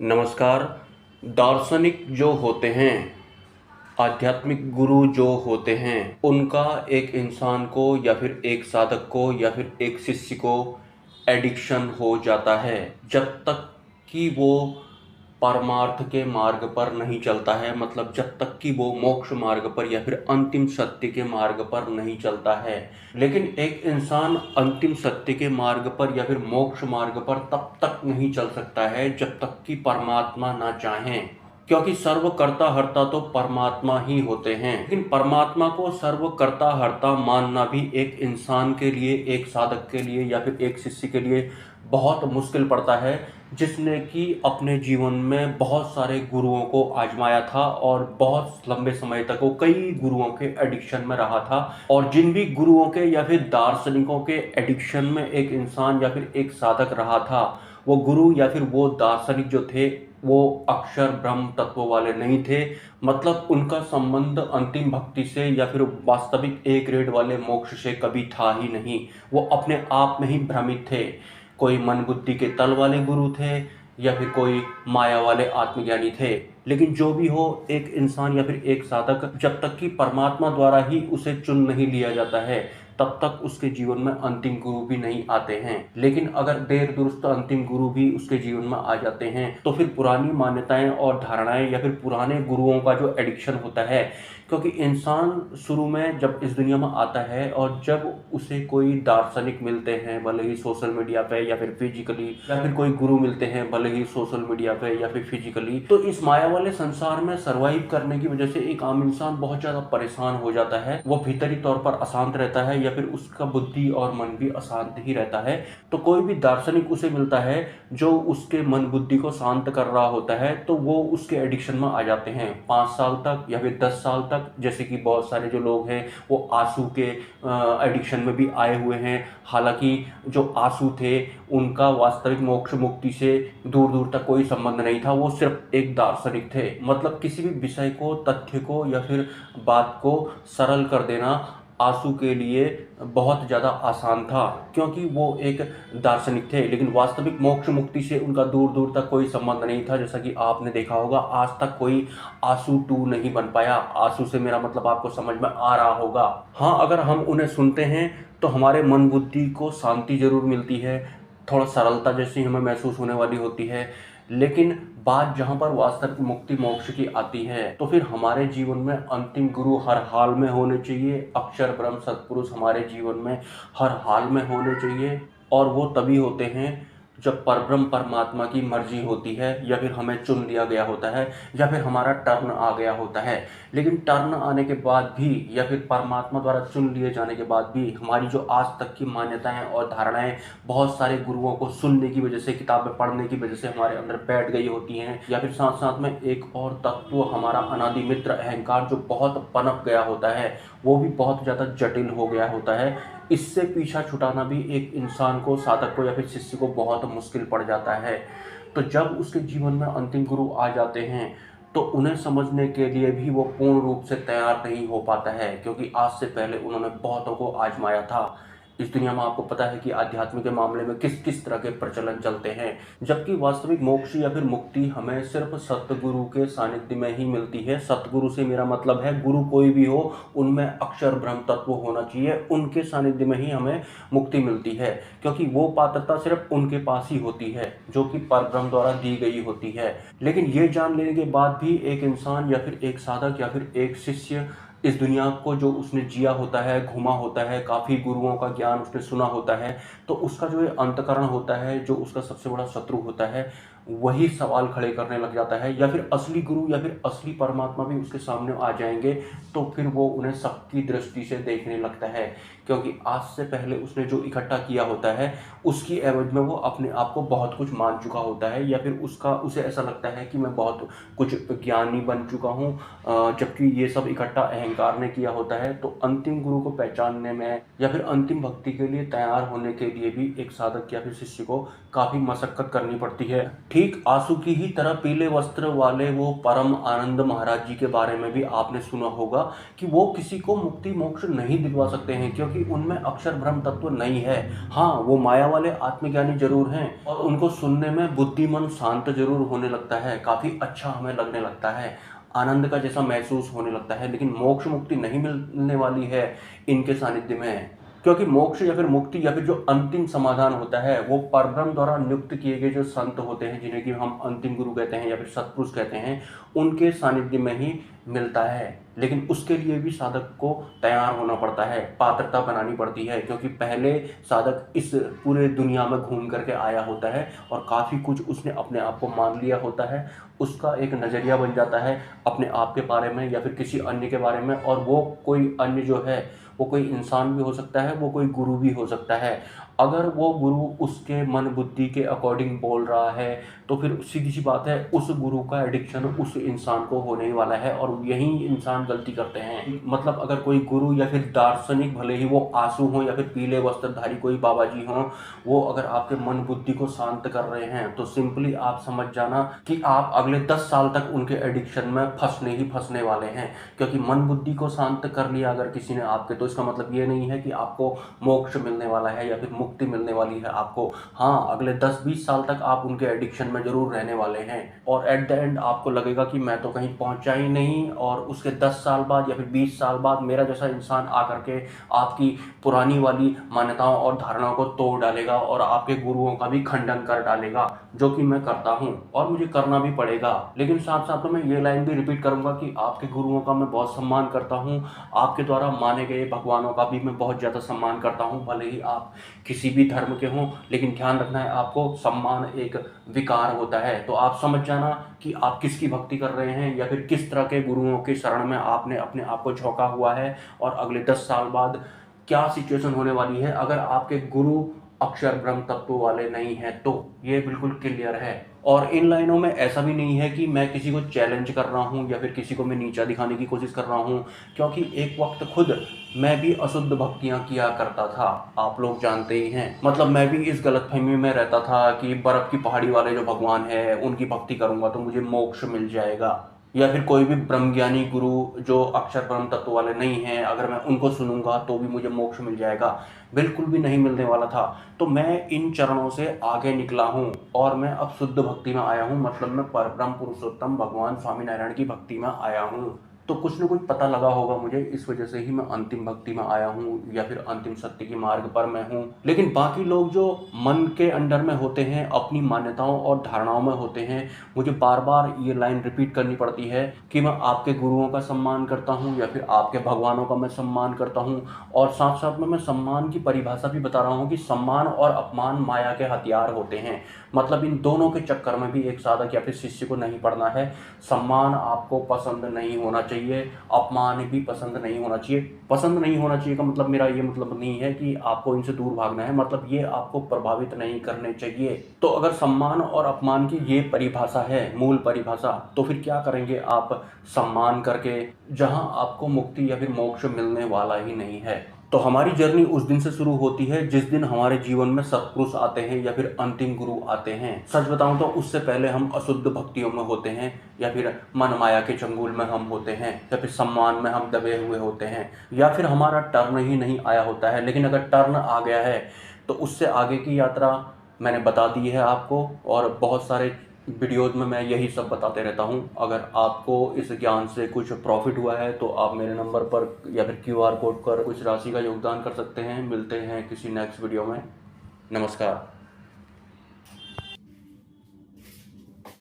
नमस्कार। दार्शनिक जो होते हैं, आध्यात्मिक गुरु जो होते हैं, उनका एक इंसान को या फिर एक साधक को या फिर एक शिष्य को एडिक्शन हो जाता है जब तक कि वो परमार्थ के मार्ग पर नहीं चलता है। मतलब जब तक कि वो मोक्ष मार्ग पर या फिर अंतिम सत्य के मार्ग पर नहीं चलता है। लेकिन एक इंसान अंतिम सत्य के मार्ग पर या फिर मोक्ष मार्ग पर तब तक नहीं चल सकता है जब तक कि परमात्मा ना चाहें, क्योंकि सर्वकर्ता हर्ता तो परमात्मा ही होते हैं। लेकिन परमात्मा को सर्वकर्ता हर्ता मानना भी एक इंसान के लिए, एक साधक के लिए या फिर एक शिष्य के लिए बहुत मुश्किल पड़ता है, जिसने कि अपने जीवन में बहुत सारे गुरुओं को आजमाया था और बहुत लंबे समय तक वो कई गुरुओं के एडिक्शन में रहा था। और जिन भी गुरुओं के या फिर दार्शनिकों के एडिक्शन में एक इंसान या फिर एक साधक रहा था, वो गुरु या फिर वो दार्शनिक जो थे, वो अक्षर ब्रह्म तत्व वाले नहीं थे। मतलब उनका संबंध अंतिम भक्ति से या फिर वास्तविक एक ग्रेड वाले मोक्ष से कभी था ही नहीं। वो अपने आप में ही भ्रमित थे। कोई मन बुद्धि के तल वाले गुरु थे या फिर कोई माया वाले आत्मज्ञानी थे। लेकिन जो भी हो, एक इंसान या फिर एक साधक जब तक कि परमात्मा द्वारा ही उसे चुन नहीं लिया जाता है, तब तक उसके जीवन में अंतिम गुरु भी नहीं आते हैं। लेकिन अगर देर दुरुस्त अंतिम गुरु भी उसके जीवन में आ जाते हैं, तो फिर पुरानी मान्यताएं और धारणाएं या फिर पुराने गुरुओं का जो एडिक्शन होता है, क्योंकि इंसान शुरू में जब इस दुनिया में आता है और जब उसे कोई दार्शनिक मिलते हैं, भले ही सोशल मीडिया पे या फिर फिजिकली, या फिर कोई गुरु मिलते हैं भले ही सोशल मीडिया पे या फिर फिजिकली, तो इस माया वाले संसार में सरवाइव करने की वजह से एक आम इंसान बहुत ज्यादा परेशान हो जाता है। वो भीतरी तौर पर अशांत रहता है या फिर उसका बुद्धि और मन भी अशांत ही रहता है। तो कोई भी दार्शनिक उसे मिलता है जो उसके मन बुद्धि को शांत कर रहा होता है, तो वो उसके एडिक्शन में आ जाते हैं 5 साल तक या फिर 10 साल तक। जैसे कि बहुत सारे जो लोग हैं वो आंसू के एडिक्शन में भी आए हुए हैं। हालांकि जो आंसू थे उनका वास्तविक मोक्ष मुक्ति से दूर दूर तक कोई संबंध नहीं था, वो सिर्फ एक दार्शनिक थे। मतलब किसी भी विषय को, तथ्य को या फिर बात को सरल कर देना आंसू के लिए बहुत ज़्यादा आसान था, क्योंकि वो एक दार्शनिक थे। लेकिन वास्तविक मोक्ष मुक्ति से उनका दूर दूर तक कोई संबंध नहीं था। जैसा कि आपने देखा होगा, आज तक कोई आंसू 2 नहीं बन पाया। आंसू से मेरा मतलब आपको समझ में आ रहा होगा। हाँ, अगर हम उन्हें सुनते हैं तो हमारे मन बुद्धि को शांति जरूर मिलती है, थोड़ा सरलता जैसी हमें महसूस होने वाली होती है। लेकिन बात जहाँ पर वास्तविक मुक्ति मोक्ष की आती है, तो फिर हमारे जीवन में अंतिम गुरु हर हाल में होने चाहिए। अक्षर ब्रह्म सत्पुरुष हमारे जीवन में हर हाल में होने चाहिए। और वो तभी होते हैं जब परब्रह्म परमात्मा की मर्जी होती है, या फिर हमें चुन लिया गया होता है, या फिर हमारा टर्न आ गया होता है। लेकिन टर्न आने के बाद भी या फिर परमात्मा द्वारा चुन लिए जाने के बाद भी हमारी जो आज तक की मान्यताएं और धारणाएं बहुत सारे गुरुओं को सुनने की वजह से, किताबें पढ़ने की वजह से हमारे अंदर बैठ गई होती हैं। या फिर साथ साथ में एक और तत्व, हमारा अनादि मित्र अहंकार, जो बहुत पनप गया होता है, वो भी बहुत ज़्यादा जटिल हो गया होता है। इससे पीछा छुटाना भी एक इंसान को, साधक को या फिर शिष्य को बहुत मुश्किल पड़ जाता है। तो जब उसके जीवन में अंतिम गुरु आ जाते हैं, तो उन्हें समझने के लिए भी वो पूर्ण रूप से तैयार नहीं हो पाता है, क्योंकि आज से पहले उन्होंने बहुतों को आजमाया था। इस दुनिया में आपको पता है कि आध्यात्म के मामले में किस किस तरह के प्रचलन चलते हैं, जबकि वास्तविक मोक्ष या फिर मुक्ति हमें सिर्फ सतगुरु के सानिध्य में ही मिलती है। सतगुरु से मेरा मतलब है गुरु कोई भी हो, उनमें अक्षर ब्रह्म तत्व होना चाहिए। उनके सानिध्य में ही हमें मुक्ति मिलती है, क्योंकि वो पात्रता सिर्फ उनके पास ही होती है जो कि परब्रह्म द्वारा दी गई होती है। लेकिन ये जान लेने के बाद भी एक इंसान या फिर एक साधक या फिर एक शिष्य इस दुनिया को जो उसने जिया होता है, घूमा होता है, काफ़ी गुरुओं का ज्ञान उसने सुना होता है, तो उसका जो ये अंतकरण होता है, जो उसका सबसे बड़ा शत्रु होता है, वही सवाल खड़े करने लग जाता है। या फिर असली गुरु या फिर असली परमात्मा भी उसके सामने आ जाएंगे, तो फिर वो उन्हें सबकी दृष्टि से देखने लगता है, क्योंकि आज से पहले उसने जो इकट्ठा किया होता है उसकी एवज में वो अपने आप को बहुत कुछ मान चुका होता है। या फिर उसे ऐसा लगता है कि मैं बहुत कुछ ज्ञानी बन चुका हूँ, जबकि ये सब इकट्ठा अहंकार ने किया होता है। तो अंतिम गुरु को पहचानने में या फिर अंतिम भक्ति के लिए तैयार होने के लिए भी एक साधक या फिर शिष्य को काफ़ी मशक्कत करनी पड़ती है। ठीक आंसू की ही तरह पीले वस्त्र वाले वो परम आनंद महाराज जी के बारे में भी आपने सुना होगा कि वो किसी को मुक्ति मोक्ष नहीं दिलवा सकते हैं, क्योंकि क्योंकि उनमें अक्षर ब्रह्म तत्व नहीं है। हाँ, वो माया वाले आत्मज्ञानी जरूर हैं और उनको सुनने में बुद्धि मन शांत जरूर होने लगता है, काफ़ी अच्छा हमें लगने लगता है, आनंद का जैसा महसूस होने लगता है, लेकिन मोक्ष मुक्ति नहीं मिलने वाली है इनके सानिध्य में। क्योंकि मोक्ष या फिर मुक्ति या फिर जो अंतिम समाधान होता है वो परब्रह्म द्वारा नियुक्त किए गए जो संत होते हैं, जिन्हें कि हम अंतिम गुरु कहते हैं या फिर सत्पुरुष कहते हैं, उनके सानिध्य में ही मिलता है। लेकिन उसके लिए भी साधक को तैयार होना पड़ता है, पात्रता बनानी पड़ती है, क्योंकि पहले साधक इस पूरे दुनिया में घूम करके आया होता है और काफ़ी कुछ उसने अपने आप को मान लिया होता है, उसका एक नज़रिया बन जाता है अपने आप के बारे में या फिर किसी अन्य के बारे में। और वो कोई अन्य जो है वो कोई इंसान भी हो सकता है, वो कोई गुरु भी हो सकता है। अगर वो गुरु उसके मन बुद्धि के अकॉर्डिंग बोल रहा है तो फिर सीधी सी बात है उस गुरु का एडिक्शन उस इंसान को होने ही वाला है और यही इंसान गलती करते हैं। मतलब अगर कोई गुरु या फिर दार्शनिक, भले ही वो आंसू हो या फिर पीले वस्त्रधारी कोई बाबा जी हों, वो अगर आपके मन बुद्धि को शांत कर रहे हैं तो सिंपली आप समझ जाना कि आप अगले 10 साल तक उनके एडिक्शन में फंसने ही फंसने वाले हैं। क्योंकि मन बुद्धि को शांत कर लिया अगर किसी ने आपके, तो इसका मतलब ये नहीं है कि आपको मोक्ष मिलने वाला है या फिर मुक्ति मिलने वाली है आपको। हाँ, अगले 10-20 साल तक आप उनके एडिक्शन में जरूर रहने वाले हैं और एट द एंड आपको लगेगा कि मैं तो कहीं पहुंचा ही नहीं, और उसके 10 साल बाद या फिर 20 साल बाद मेरा जैसा इंसान आकर के आपकी पुरानी वाली मान्यताओं और धारणाओं को तोड़ डालेगा और आपके गुरुओं का भी खंडन कर डालेगा, जो कि मैं करता हूँ और मुझे करना भी पड़ेगा। लेकिन साथ साथ में ये लाइन भी रिपीट करूंगा कि आपके गुरुओं का मैं बहुत सम्मान करता हूँ, आपके द्वारा माने गए भगवानों का भी मैं बहुत ज़्यादा सम्मान करता हूँ, भले ही आप किसी भी धर्म के हों। लेकिन ध्यान रखना है आपको, सम्मान एक विकार होता है। तो आप समझ जाना कि आप किसकी भक्ति कर रहे हैं या फिर किस तरह के गुरुओं के शरण में आपने अपने आप को झोंका हुआ है और अगले 10 साल बाद क्या सिचुएशन होने वाली है अगर आपके गुरु अक्षर ब्रह्म तत्व वाले नहीं है। तो ये बिल्कुल क्लियर है। और इन लाइनों में ऐसा भी नहीं है कि मैं किसी को चैलेंज कर रहा हूँ या फिर किसी को मैं नीचा दिखाने की कोशिश कर रहा हूँ, क्योंकि एक वक्त खुद मैं भी अशुद्ध भक्तियाँ किया करता था, आप लोग जानते ही हैं। मतलब मैं भी इस गलतफहमी में रहता था कि बर्फ़ की पहाड़ी वाले जो भगवान है उनकी भक्ति करूँगा तो मुझे मोक्ष मिल जाएगा, या फिर कोई भी ब्रह्मज्ञानी गुरु जो अक्षर ब्रह्म तत्व वाले नहीं हैं, अगर मैं उनको सुनूंगा तो भी मुझे मोक्ष मिल जाएगा। बिल्कुल भी नहीं मिलने वाला था। तो मैं इन चरणों से आगे निकला हूँ और मैं अब शुद्ध भक्ति में आया हूँ, मतलब मैं परब्रह्म पुरुषोत्तम भगवान स्वामीनारायण की भक्ति में आया हूँ। तो कुछ न कुछ पता लगा होगा मुझे, इस वजह से ही मैं अंतिम भक्ति में आया हूँ या फिर अंतिम सत्य के मार्ग पर मैं हूँ। लेकिन बाकी लोग जो मन के अंडर में होते हैं, अपनी मान्यताओं और धारणाओं में होते हैं, मुझे बार बार ये लाइन रिपीट करनी पड़ती है कि मैं आपके गुरुओं का सम्मान करता हूँ या फिर आपके भगवानों का मैं सम्मान करता हूँ। और साथ साथ में मैं सम्मान की परिभाषा भी बता रहा हूँ कि सम्मान और अपमान माया के हथियार होते हैं। मतलब इन दोनों के चक्कर में भी एक साधक या फिर शिष्य को नहीं पड़ना है। सम्मान आपको पसंद नहीं होना चाहिए, अपमान भी पसंद नहीं होना चाहिए। पसंद नहीं होना चाहिए का मतलब मेरा ये मतलब नहीं है कि आपको इनसे दूर भागना है, मतलब ये आपको प्रभावित नहीं करने चाहिए। तो अगर सम्मान और अपमान की ये परिभाषा है, मूल परिभाषा, तो फिर क्या करेंगे आप सम्मान करके, जहां आपको मुक्ति या फिर मोक्ष मिलने वाला ही नहीं है। तो हमारी जर्नी उस दिन से शुरू होती है जिस दिन हमारे जीवन में सत्पुरुष आते हैं या फिर अंतिम गुरु आते हैं। सच बताऊं तो उससे पहले हम अशुद्ध भक्तियों में होते हैं या फिर मन माया के चंगुल में हम होते हैं या फिर सम्मान में हम दबे हुए होते हैं या फिर हमारा टर्न ही नहीं आया होता है। लेकिन अगर टर्न आ गया है तो उससे आगे की यात्रा मैंने बता दी है आपको, और बहुत सारे वीडियोज़ में मैं यही सब बताते रहता हूँ। अगर आपको इस ज्ञान से कुछ प्रॉफिट हुआ है तो आप मेरे नंबर पर या फिर QR कोड पर कुछ राशि का योगदान कर सकते हैं। मिलते हैं किसी नेक्स्ट वीडियो में। नमस्कार।